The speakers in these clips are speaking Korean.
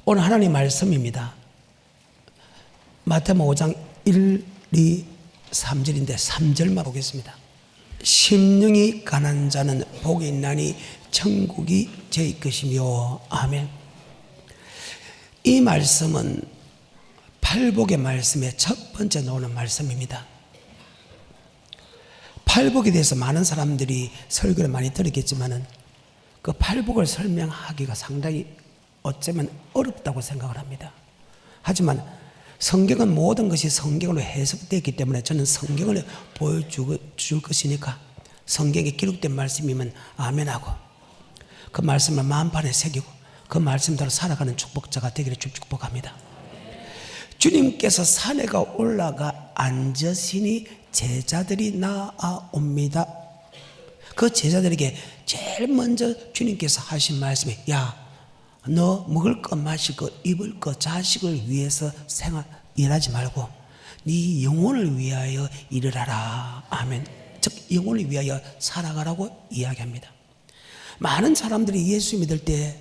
오늘 하나님 말씀입니다. 마태복음 5장 1, 2, 3절인데 3절만 보겠습니다. 심령이 가난한 자는 복이 있나니 천국이 저희 것이며. 아멘. 이 말씀은 팔복의 말씀의 첫 번째 나오는 말씀입니다. 팔복에 대해서 많은 사람들이 설교를 많이 들었겠지만 그 팔복을 설명하기가 상당히 어쩌면 어렵다고 생각을 합니다. 하지만 성경은 모든 것이 성경으로 해석되어 있기 때문에 저는 성경을 보여줄 것이니까 성경에 기록된 말씀이면 아멘하고 그 말씀을 마음판에 새기고 그 말씀대로 살아가는 축복자가 되기를 축복합니다. 주님께서 산에 올라가 앉으시니 제자들이 나아옵니다. 그 제자들에게 제일 먼저 주님께서 하신 말씀이 야, 너 먹을 것 마실 것 입을 것 자식을 위해서 일하지 말고 네 영혼을 위하여 일을 하라. 아멘. 즉 영혼을 위하여 살아가라고 이야기합니다. 많은 사람들이 예수 믿을 때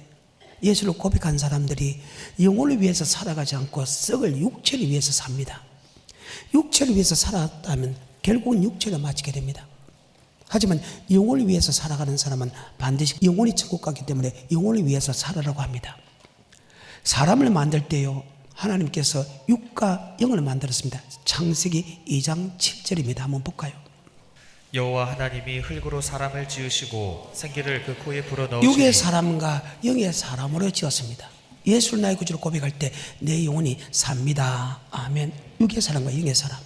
예수를 고백한 사람들이 영혼을 위해서 살아가지 않고 썩을 육체를 위해서 삽니다. 육체를 위해서 살았다면 결국은 육체를 마치게 됩니다. 하지만 영혼을 위해서 살아가는 사람은 반드시 영혼이 천국 가기 때문에 영혼을 위해서 살아라고 합니다. 사람을 만들 때요 하나님께서 육과 영을 만들었습니다. 창세기 2장 7절입니다. 한번 볼까요? 여호와 하나님이 흙으로 사람을 지으시고 생기를 그 코에 불어넣으시니 육의 사람과 영의 사람으로 지었습니다. 예수를 나의 구주로 고백할 때 내 영혼이 삽니다. 아멘. 육의 사람과 영의 사람.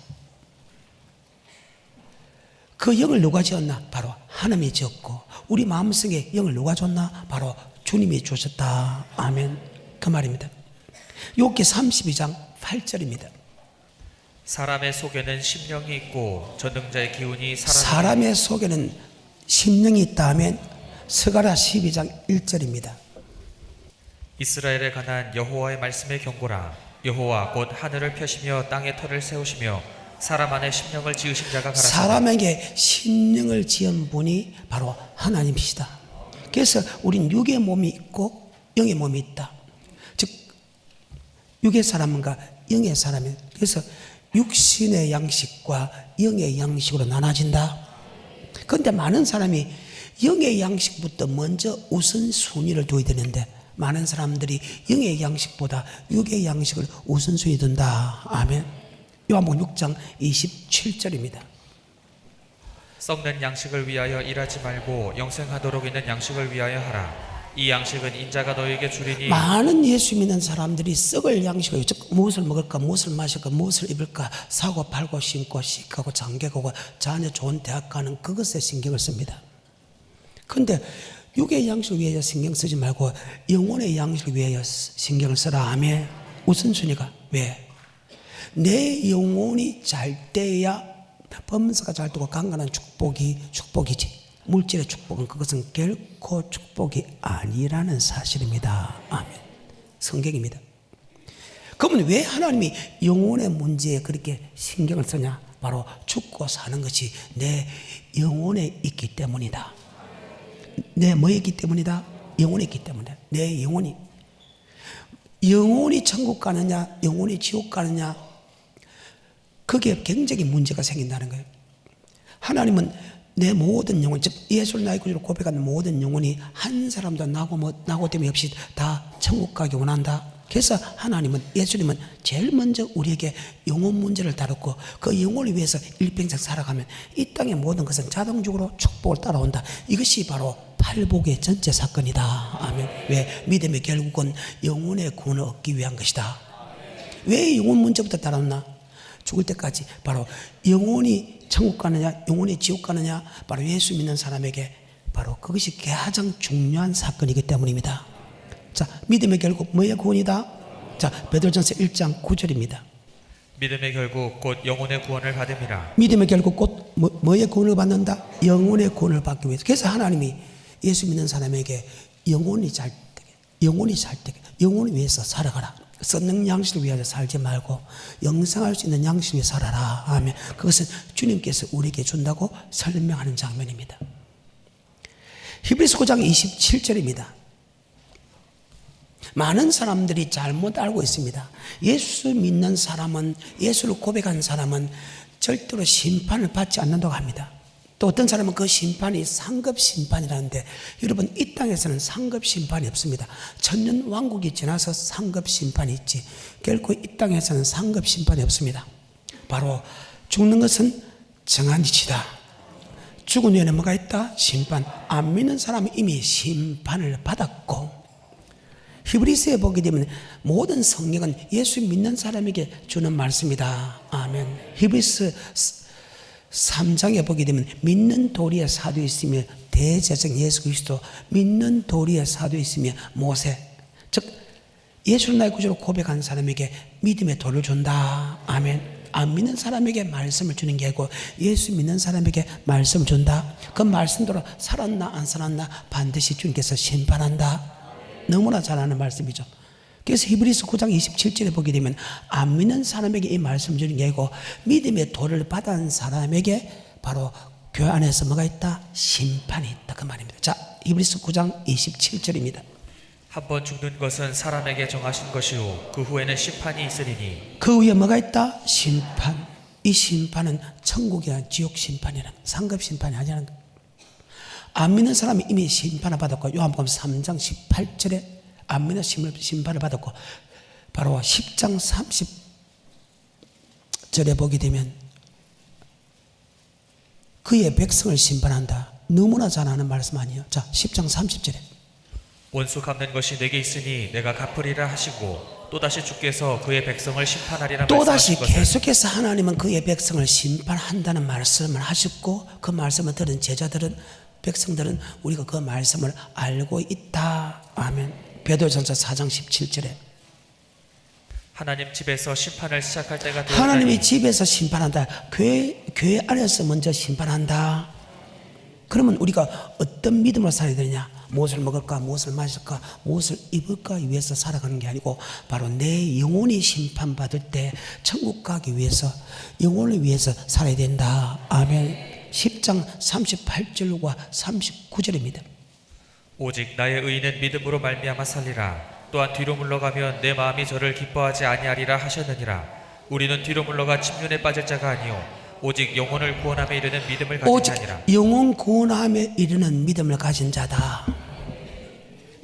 그 영을 누가 지었나? 바로 하나님이 지었고 우리 마음속에 영을 누가 줬나? 바로 주님이 주셨다. 아멘. 그 말입니다. 욥기 32장 8절입니다. 사람의 속에는 심령이 있고 전능자의 기운이 사람의 속에는 심령이 있다 하면 스가랴 12장 1절입니다. 이스라엘에 관한 여호와의 말씀의 경고라. 여호와 곧 하늘을 펴시며 땅에 터를 세우시며 사람 안에 심령을 지으신 자가 가라사대. 사람에게 심령을 지은 분이 바로 하나님이시다. 그래서 우린 육의 몸이 있고 영의 몸이 있다. 즉 육의 사람과 영의 사람이 그래서 육신의 양식과 영의 양식으로 나눠진다. 그런데 많은 사람이 영의 양식부터 먼저 우선순위를 둬야 되는데 많은 사람들이 영의 양식보다 육의 양식을 우선순위 둔다. 아멘. 요한복음 6장 27절입니다. 썩는 양식을 위하여 일하지 말고 영생하도록 있는 양식을 위하여 하라. 이 양식은 인자가 너에게 주리니. 많은 예수 믿는 사람들이 썩을 양식을 즉 무엇을 먹을까 무엇을 마실까 무엇을 입을까 사고 팔고 신고 시크하고 장가가고 자녀 좋은 대학 가는 그것에 신경을 씁니다. 그런데 육의 양식을 위하여 신경 쓰지 말고 영혼의 양식을 위하여 신경을 쓰라. 아멘. 우선순위가 왜? 내 영혼이 잘 때야 범사가 잘 되고 강건한 축복이지. 물질의 축복은 그것은 결코 축복이 아니라는 사실입니다. 아멘. 성경입니다. 그러면 왜 하나님이 영혼의 문제에 그렇게 신경을 쓰냐? 바로 죽고 사는 것이 내 영혼에 있기 때문이다. 내 뭐에 있기 때문이다? 영혼에 있기 때문이다. 내 영혼이 천국 가느냐 영혼이 지옥 가느냐 그게 굉장히 문제가 생긴다는 거예요. 하나님은 내 모든 영혼, 즉 예수를 나의 구주로 고백하는 모든 영혼이 한 사람도 나고 됨이 없이 다 천국 가기 원한다. 그래서 예수님은 제일 먼저 우리에게 영혼 문제를 다뤘고 그 영혼을 위해서 일평생 살아가면 이 땅의 모든 것은 자동적으로 축복을 따라온다. 이것이 바로 팔복의 전체 사건이다. 아멘. 왜? 믿음의 결국은 영혼의 구원을 얻기 위한 것이다. 왜 영혼 문제부터 다뤘나? 죽을 때까지 바로 영혼이 천국 가느냐 영혼이 지옥 가느냐 바로 예수 믿는 사람에게 바로 그것이 가장 중요한 사건이기 때문입니다. 자, 믿음의 결국 뭐의 구원이다? 자, 베드로전서 1장 9절입니다. 믿음의 결국 곧 영혼의 구원을 받음이라. 믿음의 결국 곧 뭐의 구원을 받는다? 영혼의 구원을 받기 위해서. 그래서 하나님이 예수 믿는 사람에게 영혼이 잘 되게 영혼을 위해서 살아가라. 썩는 양식을 위하여 살지 말고 영생할 수 있는 양식을 위해 살아라 하면 그것은 주님께서 우리에게 준다고 설명하는 장면입니다. 히브리서 9장 27절입니다. 많은 사람들이 잘못 알고 있습니다. 예수 믿는 사람은, 예수를 고백한 사람은 절대로 심판을 받지 않는다고 합니다. 또 어떤 사람은 그 심판이 상급 심판이라는데, 여러분, 이 땅에서는 상급 심판이 없습니다. 천년 왕국이 지나서 상급 심판이 있지, 결코 이 땅에서는 상급 심판이 없습니다. 바로 죽는 것은 정한 이치다. 죽은 후에는 뭐가 있다? 심판. 안 믿는 사람은 이미 심판을 받았고, 히브리서에 보게 되면 모든 성경은 예수 믿는 사람에게 주는 말씀이다. 아멘. 히브리서 3장에 보게 되면 믿는 도리의 사도이시며 대제사장 예수 그리스도, 믿는 도리의 사도이시며 모세, 즉 예수를 나의 구주로 고백한 사람에게 믿음의 도를 준다. 아멘. 안 믿는 사람에게 말씀을 주는 게 아니고 예수 믿는 사람에게 말씀을 준다. 그 말씀대로 살았나 안 살았나 반드시 주님께서 심판한다. 너무나 잘 아는 말씀이죠. 그래서 히브리서 9장 27절에 보게 되면 안 믿는 사람에게 이 말씀 주는 게 아니고 믿음의 도를 받은 사람에게 바로 교회 안에서 뭐가 있다? 심판이 있다. 그 말입니다. 자, 히브리서 9장 27절입니다. 한 번 죽는 것은 사람에게 정하신 것이요 그 후에는 심판이 있으리니. 그 위에 뭐가 있다? 심판. 이 심판은 천국이나 지옥 심판이란, 상급 심판이 아니라는 거예요. 안 믿는 사람이 이미 심판을 받았고, 요한복음 3장 18절에 안 믿는 심판을 받았고, 바로 10장 30절에 보게 되면 그의 백성을 심판한다. 너무나 잘 아는 말씀 아니에요? 자, 10장 30절에 원수 갚는 것이 내게 있으니 내가 갚으리라 하시고, 또다시 주께서 그의 백성을 심판하리라 또다시 말씀하신 것을. 계속해서 하나님은 그의 백성을 심판한다는 말씀을 하셨고, 그 말씀을 들은 제자들은, 백성들은 우리가 그 말씀을 알고 있다. 아멘. 베드로전서 4장 17절에 하나님 집에서 심판을 시작할 때가 하나님이 되었나니. 집에서 심판한다. 교회 안에서 먼저 심판한다. 그러면 우리가 어떤 믿음으로 살아야 되느냐? 무엇을 먹을까, 무엇을 마실까, 무엇을 입을까 위해서 살아가는 게 아니고, 바로 내 영혼이 심판받을 때 천국 가기 위해서, 영혼을 위해서 살아야 된다. 아멘. 10장 38절과 39절입니다. 오직 나의 의인은 믿음으로 말미암아 살리라. 또한 뒤로 물러가면 내 마음이 저를 기뻐하지 아니하리라 하셨느니라. 우리는 뒤로 물러가 침륜에 빠질 자가 아니요 오직 영혼을 구원함에 이르는 믿음을 가진 오직 자니라. 영혼 구원함에 이르는 믿음을 가진 자다.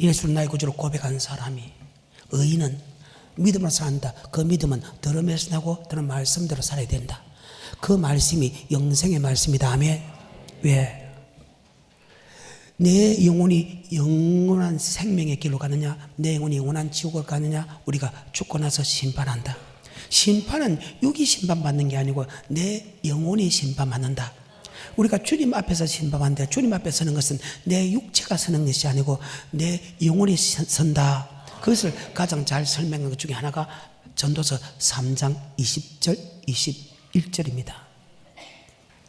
예수를 나의 구주로 고백한 사람이, 의인은 믿음으로 산다. 그 믿음은 들음에서 나고 들은 말씀대로 살아야 된다. 그 말씀이 영생의 말씀이다. 아멘. 왜? 내 영혼이 영원한 생명의 길로 가느냐, 내 영혼이 영원한 지옥을 가느냐, 우리가 죽고 나서 심판한다. 심판은 육이 심판받는 게 아니고 내 영혼이 심판받는다. 우리가 주님 앞에서 심판하는데, 주님 앞에 서는 것은 내 육체가 서는 것이 아니고 내 영혼이 선다. 그것을 가장 잘 설명한 것 중에 하나가 전도서 3장 20절 21절입니다.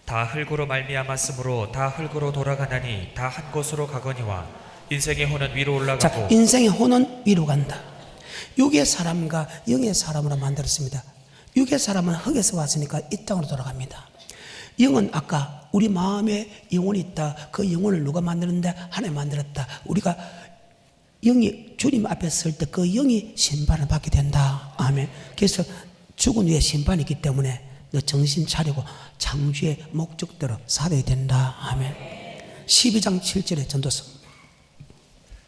다 흙으로 말미암았으므로 다 흙으로 돌아가나니 다 한 곳으로 가거니와 인생의 혼은 위로 올라가고. 자, 인생의 혼은 위로 간다. 육의 사람과 영의 사람으로 만들었습니다. 육의 사람은 흙에서 왔으니까 이 땅으로 돌아갑니다. 영은 아까 우리 마음에 영혼이 있다. 그 영혼을 누가 만드는데? 하나님 만들었다. 우리가 영이 주님 앞에 설 때 그 영이 심판을 받게 된다. 아멘. 그래서 죽은 후에 심판이 있기 때문에 너 정신 차리고 창조의 목적대로 살아야 된다. 아멘. 12장 7절의 전도서.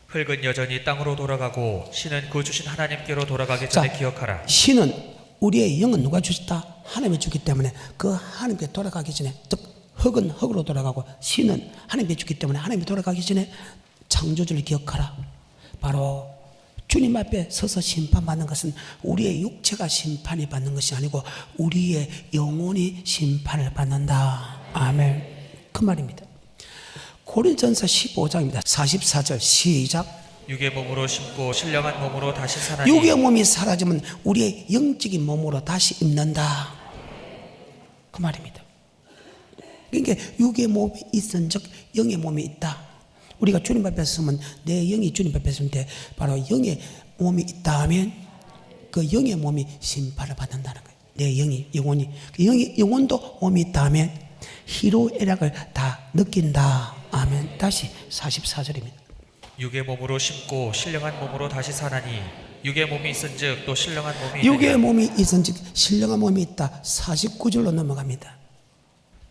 흙은 여전히 땅으로 돌아가고 신은 그 주신 하나님께로 돌아가기 전에 자, 기억하라. 신은, 우리의 영은 누가 주셨다? 하나님이 주기 때문에 그 하나님께 돌아가기 전에, 즉 흙은 흙으로 돌아가고 신은 하나님께 주기 때문에 하나님이 돌아가기 전에 창조주를 기억하라. 바로 주님 앞에 서서 심판받는 것은 우리의 육체가 심판이 받는 것이 아니고 우리의 영혼이 심판을 받는다. 아멘. 그 말입니다. 고린전서 15장입니다. 44절 시작. 육의 몸으로 심고 신령한 몸으로 다시 사나니. 육의 몸이 사라지면 우리의 영적인 몸으로 다시 입는다. 그 말입니다. 그러니까 육의 몸이 있은 즉 영의 몸이 있다. 우리가 주님 앞에 서면 내 영이 주님 앞에 서면 돼. 바로 영의 몸이 있다 하면 그 영의 몸이 심판을 받는다는 거예요. 내 영이, 영혼이, 영혼도 몸이 있다 하면 희로애락을 다 느낀다. 아멘. 다시 44절입니다. 육의 몸으로 심고 신령한 몸으로 다시 사나니 육의 몸이 있은즉 또 신령한 몸이 육의 있느니라. 몸이 있은즉 신령한 몸이 있다. 49절로 넘어갑니다.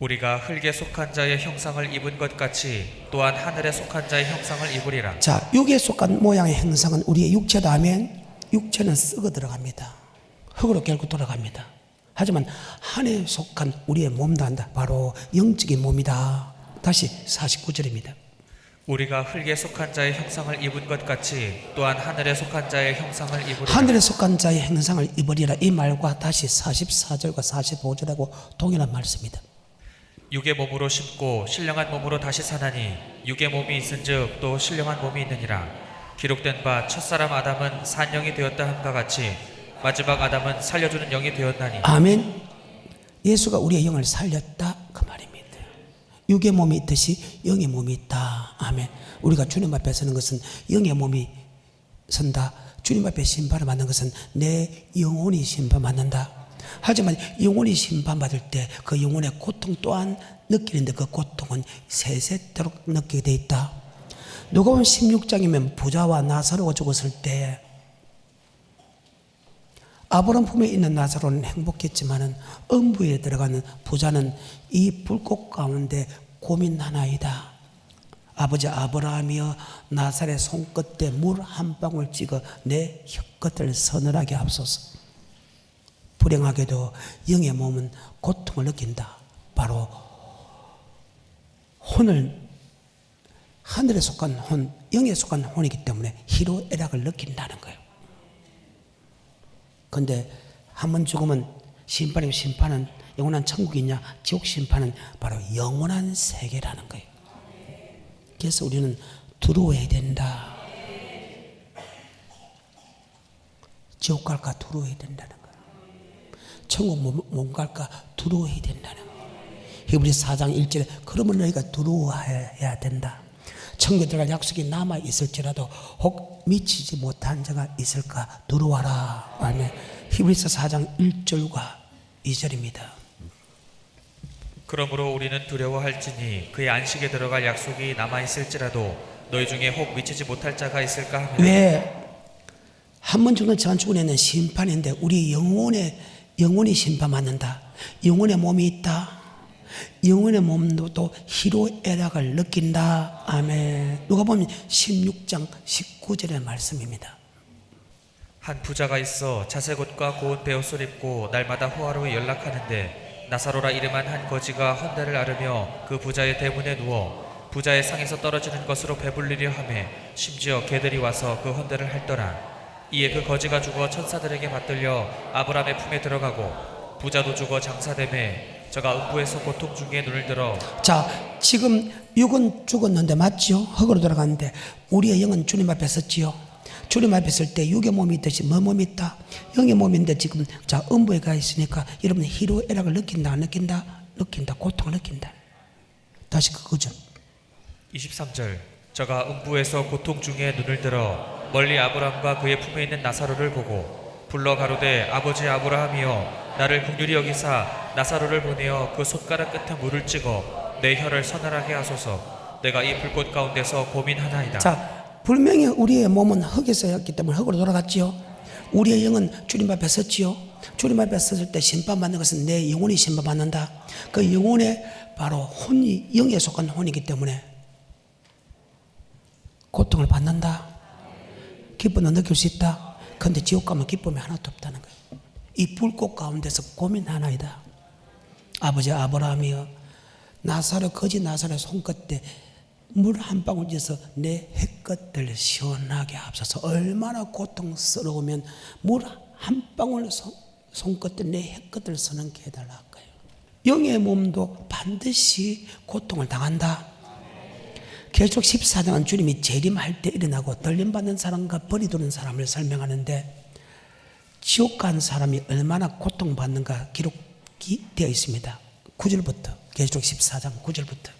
우리가 흙에 속한 자의 형상을 입은 것 같이 또한 하늘에 속한 자의 형상을 입으리라. 자, 육에 속한 모양의 형상은 우리의 육체다 하면 육체는 썩어 들어갑니다. 흙으로 결국 돌아갑니다. 하지만 하늘에 속한 우리의 몸도 한다. 바로 영적인 몸이다. 다시 49절입니다. 우리가 흙에 속한 자의 형상을 입은 것 같이 또한 하늘에 속한 자의 형상을 입으리라. 하늘에 속한 자의 형상을 입으리라. 이 말과 다시 44절과 45절하고 동일한 말씀입니다. 육의 몸으로 심고 신령한 몸으로 다시 사나니 육의 몸이 있은즉 또 신령한 몸이 있느니라. 기록된 바 첫사람 아담은 산영이 되었다 함과 같이 마지막 아담은 살려주는 영이 되었나니. 아멘. 예수가 우리의 영을 살렸다 그 말입니다. 육의 몸이 있듯이 영의 몸이 있다. 아멘. 우리가 주님 앞에 서는 것은 영의 몸이 선다. 주님 앞에 심판을 받는 것은 내 영혼이 심판받는다. 하지만 영혼이 심판받을 때 그 영혼의 고통 또한 느끼는데 그 고통은 세세토록 느끼게 돼 있다. 누가복음 16장이면 부자와 나사로가 죽었을 때 아브라함 품에 있는 나사로는 행복했지만은 음부에 들어가는 부자는 이 불꽃 가운데 고민하나이다. 아버지 아브라함이여 나사렛 손끝에 물 한 방울 찍어 내 혀끝을 서늘하게 하옵소서. 불행하게도 영의 몸은 고통을 느낀다. 바로 하늘에 속한 혼, 영에 속한 혼이기 때문에 희로애락을 느낀다는 거예요. 그런데 한 번 죽으면 심판이고 심판은 영원한 천국이냐 지옥 심판은 바로 영원한 세계라는 거예요. 그래서 우리는 두려워해야 된다. 지옥 갈까 두려워해야 된다는 거예요. 천국 못 갈까 두려워해야 된다는 거예요. 히브리서 4장 1절에 그러면 너희가 두려워해야 된다. 천국에 들어갈 약속이 남아 있을지라도 혹 미치지 못한 자가 있을까 두려워하라. 아멘. 히브리서 4장 1절과 2절입니다. 그러므로 우리는 두려워할지니 그의 안식에 들어갈 약속이 남아 있을지라도 너희 중에 혹 미치지 못할 자가 있을까 하며. 왜? 한 번 죽는 전 죽은에는 심판인데 우리 영혼이 심판받는다. 영혼의 몸이 있다. 영혼의 몸도 또 희로애락을 느낀다. 아멘. 누가 보면 16장 19절의 말씀입니다. 한 부자가 있어 자색옷과 고운 베옷을 입고 날마다 호화로이 연락하는데 나사로라 이름한 한 거지가 헌대를 앓으며 그 부자의 대문에 누워 부자의 상에서 떨어지는 것으로 배불리려 하며 심지어 개들이 와서 그 헌대를 핥더라. 이에 그 거지가 죽어 천사들에게 받들려 아브라함의 품에 들어가고 부자도 죽어 장사되매 저가 음부에서 고통 중에 눈을 들어. 자, 지금 육은 죽었는데 맞지요? 흙으로 돌아갔는데 우리의 영은 주님 앞에 섰지요. 주님 앞에 설 때 육의 몸이 있듯이 뭐 몸이 있다? 영의 몸인데 지금 자 음부에 가 있으니까 여러분 희로애락을 느낀다 안 느낀다? 느낀다. 고통을 느낀다. 다시 그거죠. 23절 저가 음부에서 고통 중에 눈을 들어 멀리 아브라함과 그의 품에 있는 나사로를 보고 불러 가로되 아버지 아브라함이여 나를 긍휼히 여기사 나사로를 보내어 그 손가락 끝에 물을 찍어 내 혀를 서늘하게 하소서. 내가 이 불꽃 가운데서 고민하나이다. 자, 분명히 우리의 몸은 흙에서였기 때문에 흙으로 돌아갔지요. 우리의 영은 주님 앞에 섰지요. 주님 앞에 섰을 때 심판받는 것은 내 영혼이 심판받는다. 그 영혼의 바로 혼이 영에 속한 혼이기 때문에 고통을 받는다. 기쁨을 느낄 수 있다. 그런데 지옥 가면 기쁨이 하나도 없다는 거예요. 이 불꽃 가운데서 고민하나이다. 아버지 아브라함이여 나사로 거지 나사로 손끝에 물 한 방울 져서 내 햇끝을 시원하게 하옵소서. 얼마나 고통스러우면 물 한 방울 손끝에 내 햇끝을 서는 게 해달라 할까요? 영의 몸도 반드시 고통을 당한다. 계시록 14장은 주님이 재림할 때 일어나고 떨림받는 사람과 버리도는 사람을 설명하는데 지옥 간 사람이 얼마나 고통받는가 기록이 되어 있습니다. 9절부터 계시록 14장 9절부터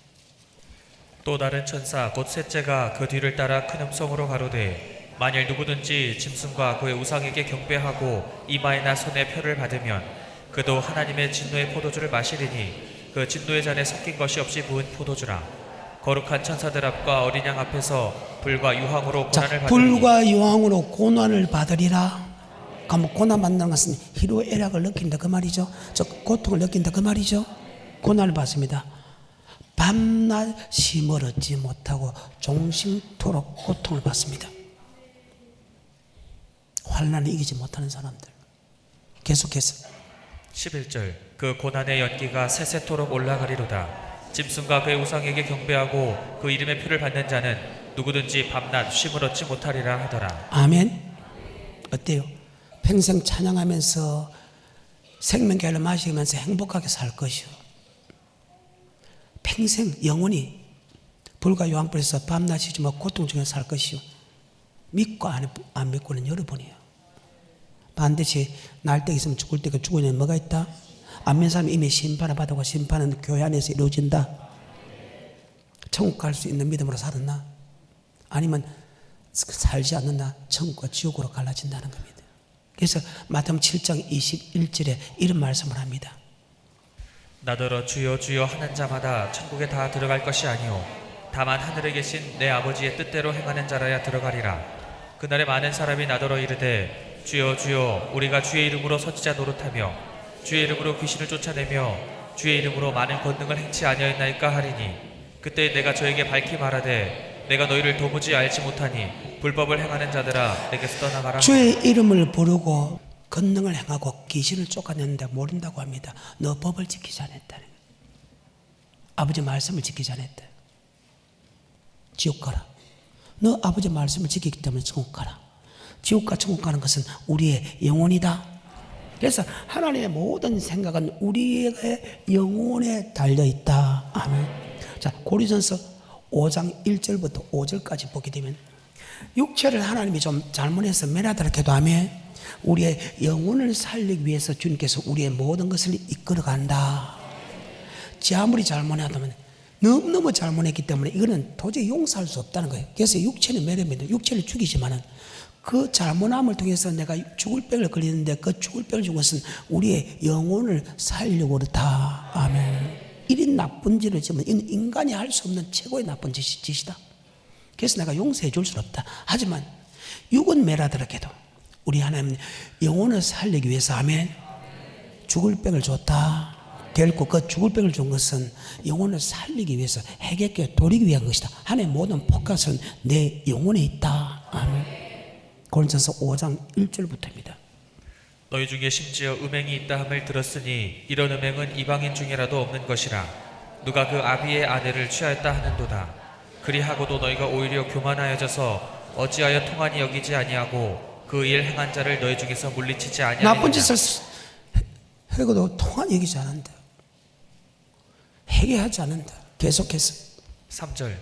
또 다른 천사 곧 셋째가 그 뒤를 따라 큰 음성으로 가로되 만일 누구든지 짐승과 그의 우상에게 경배하고 이마에나 손에 표를 받으면 그도 하나님의 진노의 포도주를 마시리니 그 진노의 잔에 섞인 것이 없이 부은 포도주라. 거룩한 천사들 앞과 어린 양 앞에서 불과 유황으로 고난을 자, 받으리니 불과 유황으로 고난을 받으리라. 그럼 고난 받는 것은 희로애락을 느낀다 그 말이죠. 저 고통을 느낀다 그 말이죠. 고난을 받습니다. 밤낮 쉼을 얻지 못하고 종신토록 고통을 받습니다. 환난을 이기지 못하는 사람들. 계속해서 11절 그 고난의 연기가 세세토록 올라가리로다. 짐승과 그의 우상에게 경배하고 그 이름의 표를 받는 자는 누구든지 밤낮 쉼을 얻지 못하리라 하더라. 아멘. 어때요? 평생 찬양하면서 생명가를 마시면서 행복하게 살 것이요. 평생 영원히 불과 유황불에서 밤낮 쉬지 말고 고통 중에 살 것이요. 믿고 안 믿고는 여러분이에요. 반드시 날 때 있으면 죽을 때가 죽으면 뭐가 있다? 안 믿는 사람이 이미 심판을 받고 심판은 교회 안에서 이루어진다. 천국 갈 수 있는 믿음으로 살았나? 아니면 살지 않는다. 천국과 지옥으로 갈라진다는 겁니다. 그래서 마태복음 7장 21절에 이런 말씀을 합니다. 나더러 주여 주여 하는 자마다 천국에 다 들어갈 것이 아니오 다만 하늘에 계신 내 아버지의 뜻대로 행하는 자라야 들어가리라. 그날에 많은 사람이 나더러 이르되 주여 주여 우리가 주의 이름으로 선지자 노릇하며 주의 이름으로 귀신을 쫓아내며 주의 이름으로 많은 권능을 행치 아니하였나이까 하리니 그때 내가 저에게 밝히 말하되 내가 너희를 도무지 알지 못하니 불법을 행하는 자들아 내게서 떠나가라. 주의 이름을 부르고 권능을 행하고 귀신을 쫓아내는데 모른다고 합니다. 너 법을 지키지 않았다는 거예요. 아버지 말씀을 지키지 않았다. 지옥 가라. 너 아버지 말씀을 지키기 때문에 천국 가라. 지옥과 천국 가는 것은 우리의 영혼이다. 그래서 하나님의 모든 생각은 우리의 영혼에 달려있다. 아멘. 자, 고린도전서 5장 1절부터 5절까지 보게 되면 육체를 하나님이 좀 잘못해서 매라더라 해도 아멘. 우리의 영혼을 살리기 위해서 주님께서 우리의 모든 것을 이끌어간다. 지 아무리 잘못하다면 너무너무 잘못했기 때문에 이거는 도저히 용서할 수 없다는 거예요. 그래서 육체는 매력입니다. 육체를 죽이지만은 그 잘못함을 통해서 내가 죽을 병을 걸리는데 그 죽을 병을 준 것은 우리의 영혼을 살려고 그렇다. 아멘. 이런 나쁜 짓을 지면 이는 인간이 할 수 없는 최고의 나쁜 짓이다. 그래서 내가 용서해 줄 수는 없다. 하지만 육은 매라더라도 우리 하나님 영혼을 살리기 위해서 아멘. 죽을 병을 줬다. 결코 그 죽을 병을 준 것은 영혼을 살리기 위해서 해결해 돌리기 위한 것이다. 하나님의 모든 포커스는 내 영혼에 있다. 아멘. 고린도전서 5장 1절부터입니다. 너희 중에 심지어 음행이 있다 함을 들었으니 이런 음행은 이방인 중에라도 없는 것이라. 누가 그 아비의 아내를 취하였다 하는도다. 그리하고도 너희가 오히려 교만하여져서 어찌하여 통한이 여기지 아니하고 그 일 행한 자를 너희 중에서 물리치지 아니하느냐. 나쁜 짓을 해도 통한 여기지 않는다. 회개하지 않는다. 계속해서 3절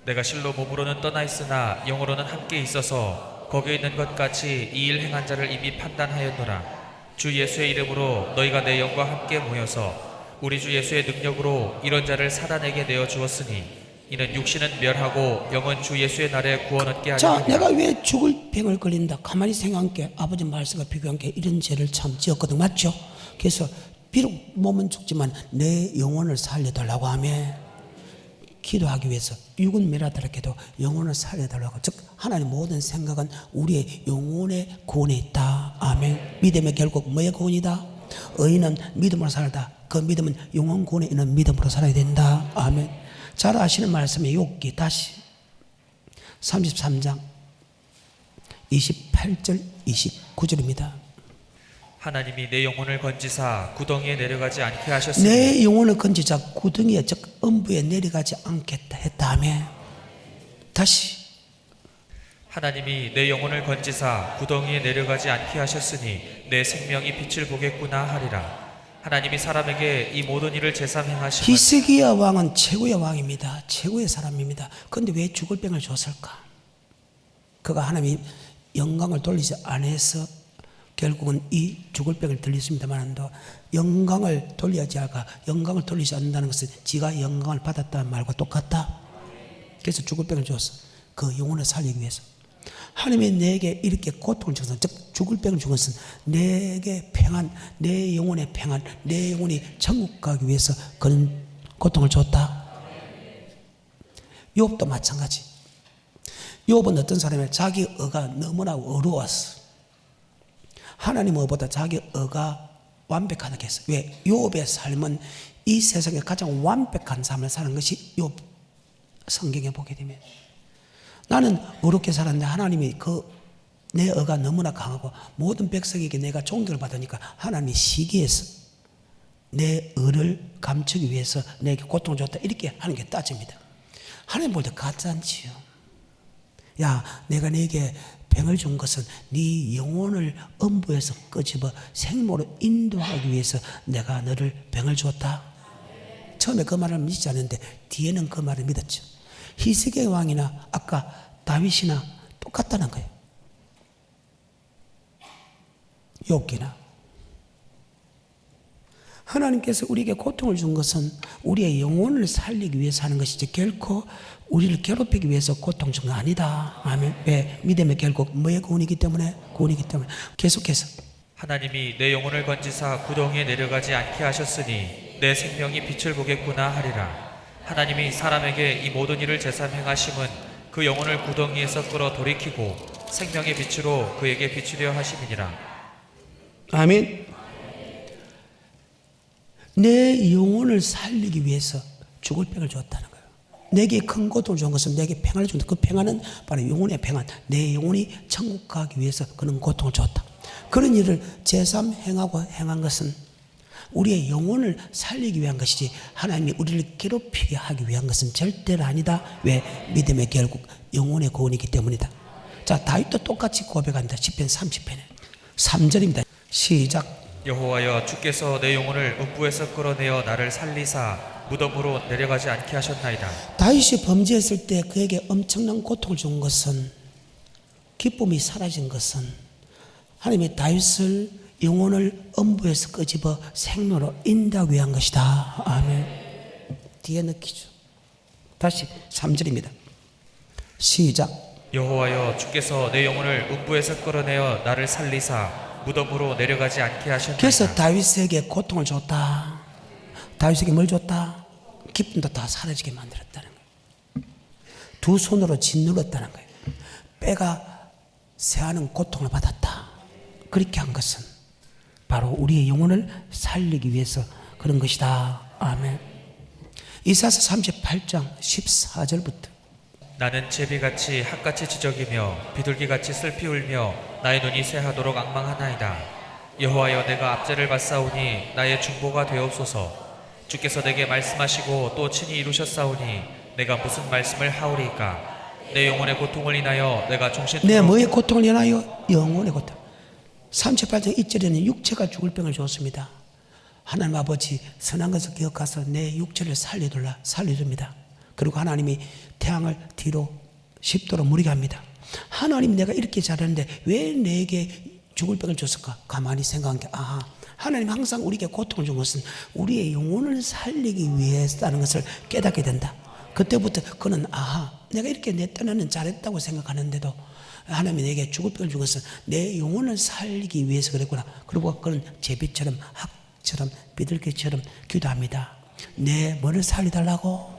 내가 실로 몸으로는 떠나 있으나 영으로는 함께 있어서 거기에 있는 것 같이 이 일 행한 자를 이미 판단하였노라. 주 예수의 이름으로 너희가 내 영과 함께 모여서 우리 주 예수의 능력으로 이런 자를 사단에게 내어 주었으니 이는 육신은 멸하고 영은 주 예수의 날에 구원 얻게 하려 자, 함이라. 내가 왜 죽을 병을 걸린다? 가만히 생각할게. 아버지 말씀과 비교한게 이런 죄를 참 지었거든. 맞죠? 그래서 비록 몸은 죽지만 내 영혼을 살려달라고 하며 기도하기 위해서 육은 멸하더라도 영혼을 살려달라고. 즉 하나님의 모든 생각은 우리의 영혼의 구원에 있다. 아멘. 믿음의 결국 뭐의 구원이다? 의인은 믿음으로 살다. 그 믿음은 영혼 구원에 있는 믿음으로 살아야 된다. 아멘. 잘 아시는 말씀의 욥기 다시 33장 28절 29절입니다. 하나님이 내 영혼을 건지사 구덩이에 내려가지 않게 하셨으니 내 영혼을 건지자 구덩이에 즉 음부에 내려가지 않겠다 했다며. 다시 하나님이 내 영혼을 건지사 구덩이에 내려가지 않게 하셨으니 내 생명이 빛을 보겠구나 하리라. 하나님이 사람에게 이 모든 일을 제삼 행하시면 히스기야 왕은 최고의 왕입니다. 최고의 사람입니다. 그런데 왜 죽을 병을 줬을까? 그가 하나님이 영광을 돌리지 않아서 결국은 이 죽을 병을 들렸습니다만도 영광을 돌려야지 할까? 영광을 돌리지 않는다는 것은 지가 영광을 받았다는 말과 똑같다. 그래서 죽을 병을 줬어. 그 영혼을 살리기 위해서. 하나님이 내게 이렇게 고통을 주셔서, 즉 죽을 병을 준 것은 내게 평안, 내 영혼의 평안, 내 영혼이 천국 가기 위해서 그런 고통을 줬다. 욥도 마찬가지. 욥은 어떤 사람이에요? 자기 의가 너무나 어려웠어. 하나님 의보다 자기 의가 완벽하다고 했어요. 왜? 욥의 삶은 이 세상에 가장 완벽한 삶을 사는 것이 욥. 성경에 보게 되면 나는 어렵게 살았는데 하나님이 내 의가 너무나 강하고 모든 백성에게 내가 존경을 받으니까 하나님이 시기해서 내 의를 감추기 위해서 내게 고통을 줬다 이렇게 하는 게 따집니다. 하나님 볼 때 가짜지요. 야, 내가 내게 병을 준 것은 네 영혼을 음부에서 끄집어 생모로 인도하기 위해서 내가 너를 병을 줬다. 처음에 그 말을 믿지 않았는데 뒤에는 그 말을 믿었죠. 히스기야 왕이나 아까 다윗이나 똑같다는 거예요. 욥기나 하나님께서 우리에게 고통을 준 것은 우리의 영혼을 살리기 위해서 하는 것이지 결코 우리를 괴롭히기 위해서 고통 준 거 아니다. 아멘. 왜? 믿음의 결국 뭐의 구원이기 때문에? 구원이기 때문에. 계속해서 하나님이 내 영혼을 건지사 구덩이에 내려가지 않게 하셨으니 내 생명이 빛을 보겠구나 하리라. 하나님이 사람에게 이 모든 일을 제삼 행하심은 그 영혼을 구덩이에서 끌어 돌이키고 생명의 빛으로 그에게 비추려 하심이니라. 아멘. 내 영혼을 살리기 위해서 죽을 병을 주었다는 거예요. 내게 큰 고통을 준 것은 내게 평안을 준다. 그 평안은 바로 영혼의 평안. 내 영혼이 천국 가기 위해서 그런 고통을 줬다. 그런 일을 제삼 행하고 행한 것은 우리의 영혼을 살리기 위한 것이지 하나님이 우리를 괴롭히게 하기 위한 것은 절대로 아니다. 왜? 믿음의 결국 영혼의 구원이기 때문이다. 자, 다윗도 똑같이 고백합니다. 시편 30편에 3절입니다. 시작. 여호와여, 주께서 내 영혼을 음부에서 끌어내어 나를 살리사 무덤으로 내려가지 않게 하셨나이다. 다윗이 범죄했을 때 그에게 엄청난 고통을 준 것은, 기쁨이 사라진 것은 하나님이 다윗을 영혼을 음부에서 끄집어 생명으로 인도하기 위한 것이다. 아멘. 뒤에 넣기죠. 다시 3절입니다. 시작. 여호와여, 주께서 내 영혼을 음부에서 끌어내어 나를 살리사 무덤으로 내려가지 않게 하셨나이다. 그래서 다윗에게 고통을 줬다. 다윗에게 뭘 줬다? 기쁨도 다 사라지게 만들었다는 거예요. 두 손으로 짓눌렀다는 거예요. 뼈가 새하는 고통을 받았다. 그렇게 한 것은 바로 우리의 영혼을 살리기 위해서 그런 것이다. 아멘. 이사야서 38장 14절부터 나는 제비같이 핫같이 지저귀며 비둘기같이 슬피 울며 나의 눈이 새하도록 앙망하나이다. 여호와여, 내가 압제를 받사오니 나의 중보가 되옵소서. 주께서 내게 말씀하시고 또 친히 이루셨사오니 내가 무슨 말씀을 하오리이까. 내 영혼의 고통을 인하여 내가 종신토록 내 뭐의 고통을 인하여? 영혼의 고통. 38장 1절에는 육체가 죽을 병을 주었습니다. 하나님 아버지 선한 것을 기억하서 내 육체를 살려줍니다. 그리고 하나님이 태양을 뒤로 10도로 무리게 합니다. 하나님, 내가 이렇게 잘했는데 왜 내게 죽을 병을 줬을까? 가만히 생각한 게, 하나님 항상 우리에게 고통을 준 것은 우리의 영혼을 살리기 위해서라는 것을 깨닫게 된다. 그때부터 그는 내가 이렇게 내 딴에는 잘했다고 생각하는데도 하나님이 내게 죽을 병을 준 것은 내 영혼을 살리기 위해서 그랬구나. 그리고 그는 제비처럼 학처럼 비둘기처럼 기도합니다. 내 뭐를 살리달라고?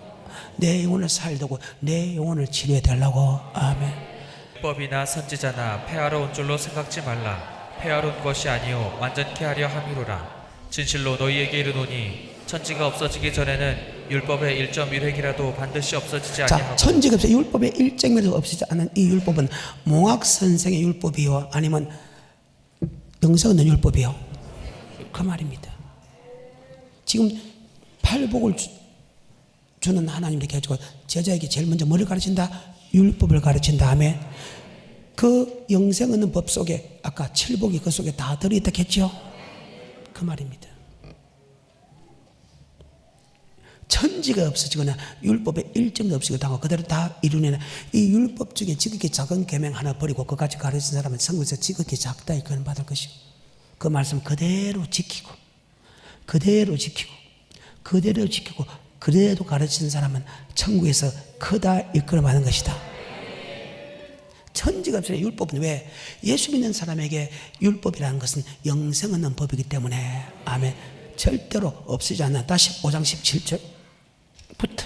내 영혼을 살리고 내 영혼을 치료해달라고. 아멘. 율법이나 선지자나 폐하러 온 줄로 생각지 말라. 폐하러 온 것이 아니요 완전케 하려 함이로라. 진실로 너희에게 이르노니 천지가 없어지기 전에는 율법의 1.1획이라도 반드시 없어지지 아니하고. 천지가 없어 율법의 1.1획도 없어지지 않은 이 율법은 몽학 선생의 율법이요 아니면 영생 얻는 율법이요, 그 말입니다. 지금 팔복을 주는 하나님 이렇게 해가지고 제자에게 제일 먼저 뭐를 가르친다? 율법을 가르친 다음에 그 영생 얻는 법 속에 아까 칠복이 그 속에 다 들어있다 했죠? 그 말입니다. 천지가 없어지거나 율법의 일정도 없어지고 그대로 다 이루는 이 율법 중에 지극히 작은 계명 하나 버리고 그까지 가르친 사람은 성경에서 지극히 작다 이거는 받을 것이고, 그 말씀 그대로 지키고 그대로 가르치는 사람은 천국에서 크다 일컬어받는 것이다. 천지가 없어요. 율법은 왜? 예수 믿는 사람에게 율법이라는 것은 영생 얻는 법이기 때문에 아멘. 절대로 없어지지 않는. 다시 5장 17절부터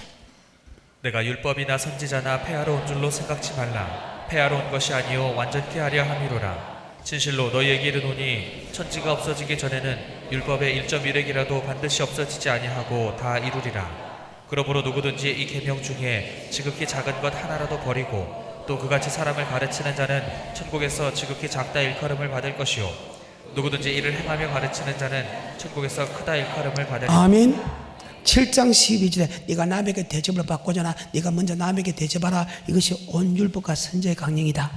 내가 율법이나 선지자나 폐하러 온 줄로 생각지 말라. 폐하러 온 것이 아니요 완전케 하려 함이로라. 진실로 너희에게 이르노니 천지가 없어지기 전에는 율법의 1.1획이라도 반드시 없어지지 아니하고 다 이루리라. 그러므로 누구든지 이 계명 중에 지극히 작은 것 하나라도 버리고 또 그같이 사람을 가르치는 자는 천국에서 지극히 작다 일컬음을 받을 것이요 누구든지 이를 행하며 가르치는 자는 천국에서 크다 일컬음을 받으리라. 아멘. 7장 12절에 네가 남에게 대접을 받고자 하나 네가 먼저 남에게 대접하라. 이것이 온 율법과 선지의 강령이다.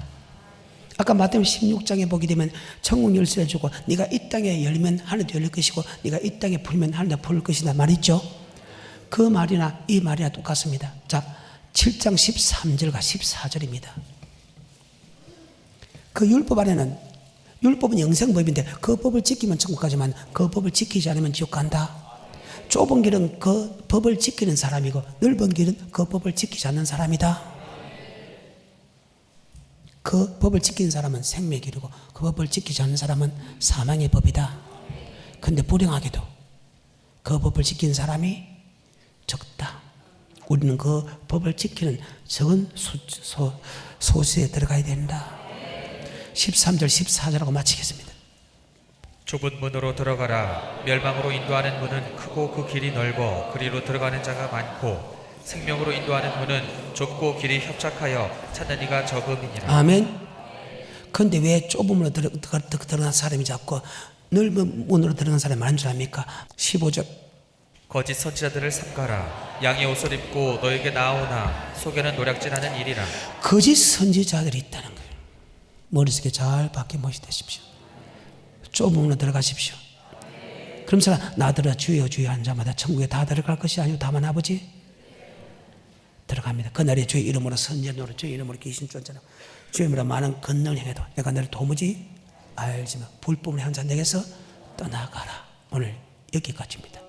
아까 마태복음 16장에 보게 되면 천국 열쇠를 주고 네가 이 땅에 열면 하늘도 열릴 것이고 네가 이 땅에 풀면 하늘도 풀 것이다 말이죠. 그 말이나 이 말이나 똑같습니다. 자, 7장 13절과 14절입니다. 그 율법 안에는 율법은 영생법인데 그 법을 지키면 천국 가지만 그 법을 지키지 않으면 지옥 간다. 좁은 길은 그 법을 지키는 사람이고 넓은 길은 그 법을 지키지 않는 사람이다. 그 법을 지키는 사람은 생명의 길이고 그 법을 지키지 않는 사람은 사망의 법이다. 그런데 불행하게도 그 법을 지키는 사람이 적다. 우리는 그 법을 지키는 적은 소수에 들어가야 된다. 13절 14절하고 마치겠습니다. 좁은 문으로 들어가라. 멸망으로 인도하는 문은 크고 그 길이 넓어 그리로 들어가는 자가 많고 생명으로 인도하는 문은 좁고 길이 협착하여 찾는 이가 적음이니라. 아멘. 그런데 왜 좁은 문으로 들어간 사람이 작고 넓은 문으로 들어간 사람이 많은 줄 압니까? 15절 거짓 선지자들을 삼가라. 양의 옷을 입고 너에게 나오나 속에는 노략질하는 일이라. 거짓 선지자들이 있다는 거예요. 머릿속에 잘 박혀 모시되십시오. 좁은 문으로 들어가십시오. 그럼 나더러 주여 주여 한 자마다 천국에 다 들어갈 것이 아니고 다만 아버지 들어갑니다. 그날에 주의 이름으로 선전으로 주의 이름으로 귀신 쫓아내고 주의 이름으로 많은 권능을 행해도 내가 너를 도무지 알지만 불법을 행한 자 내게서 떠나가라. 오늘 여기까지입니다.